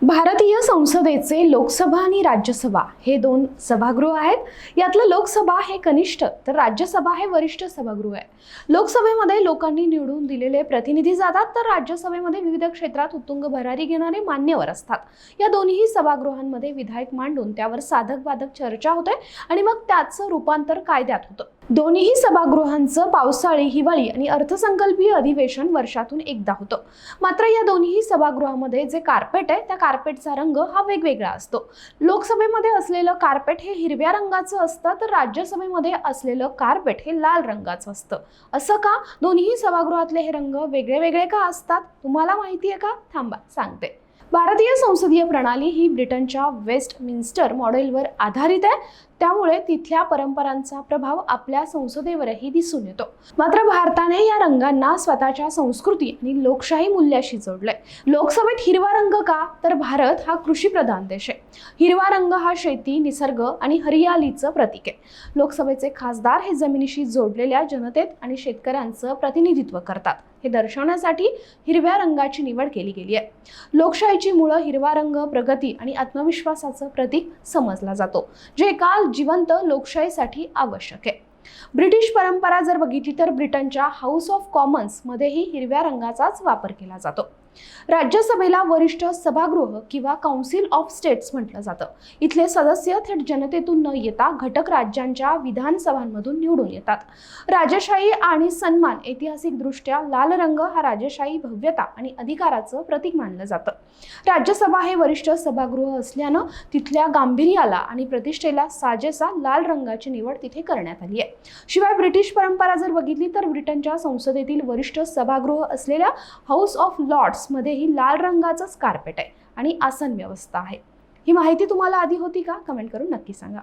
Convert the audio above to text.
भारतीय संसदेचे लोकसभा आणि राज्यसभा हे दोन सभागृह आहेत. यातलं लोकसभा हे कनिष्ठ तर राज्यसभा हे वरिष्ठ सभागृह आहे. लोकसभेमध्ये लोकांनी निवडून दिलेले प्रतिनिधी जातात, तर राज्यसभेमध्ये विविध क्षेत्रात उत्तुंग भरारी घेणारे मान्यवर असतात. या दोन्ही सभागृहांमध्ये विधेयक मांडून त्यावर साधक बाधक चर्चा होते आणि मग त्याचं रूपांतर कायद्यात होतं. दोन्ही सभागृहांचं पावसाळी, हिवाळी आणि अर्थसंकल्पीय अधिवेशन वर्षातून एकदा होतं. मात्र या दोन्ही सभागृहामध्ये जे कार्पेट आहे त्या कार्पेटचा रंग हा वेगवेगळा असतो. लोकसभेमध्ये असलेलं कार्पेट हे हिरव्या रंगाचं असतं, तर राज्यसभेमध्ये असलेलं कार्पेट हे लाल रंगाचं असतं. असं का? दोन्ही सभागृहातले हे रंग वेगळे वेगळे का असतात? तुम्हाला माहिती आहे का? थांबा, सांगते. भारतीय संसदीय प्रणाली ही ब्रिटनच्या वेस्टमिन्स्टर मॉडेलवर आधारित आहे, त्यामुळे तिथल्या परंपरांचा प्रभाव आपल्या संसदेवरही दिसून येतो. मात्र भारताने या रंगांना स्वतःच्या संस्कृती आणि लोकशाही मूल्याशी जोडलंय. लोकसभेत हिरवा रंग का? तर भारत हा कृषीप्रधान देश आहे. हिरवा रंग हा शेती, निसर्ग आणि हरियालीचं प्रतीक आहे. लोकसभेचे खासदार हे जमिनीशी जोडलेल्या जनतेत आणि शेतकऱ्यांचं प्रतिनिधित्व करतात. हे दर्शवण्यासाठी हिरव्या रंगाची निवड केली गेली आहे. लोकशाहीची मुळं हिरवा रंग प्रगती आणि आत्मविश्वासाचं प्रतीक समजला जातो, जे काल जिवंत लोकशाहीसाठी आवश्यक आहे. ब्रिटिश परंपरा जर बघितली तर ब्रिटनच्या हाऊस ऑफ कॉमन्स मध्येही हिरव्या रंगाचाच वापर केला जातो. राज्यसभेला वरिष्ठ सभागृह किंवा काउन्सिल ऑफ स्टेट्स म्हटलं जातं. इथले सदस्य थेट जनतेतून न येता घटक राज्यांच्या विधानसभांमधून निवडून येतात. राजेशाही आणि सन्मान, ऐतिहासिकदृष्ट्या लाल रंग हा राजेशाही, भव्यता आणि अधिकाराचं प्रतीक मानलं जातं. राज्यसभा हे वरिष्ठ सभागृह असल्यानं तिथल्या गांभीर्याला आणि प्रतिष्ठेला साजेसा लाल रंगाची निवड तिथे करण्यात आली आहे. शिवाय ब्रिटिश परंपरा जर बघितली तर ब्रिटनच्या संसदेतील वरिष्ठ सभागृह असलेल्या हाऊस ऑफ लॉर्ड्स मध्येही लाल रंगाचंच कार्पेट आहे आणि आसन व्यवस्था आहे. ही माहिती तुम्हाला आधी होती का? कमेंट करून नक्की सांगा.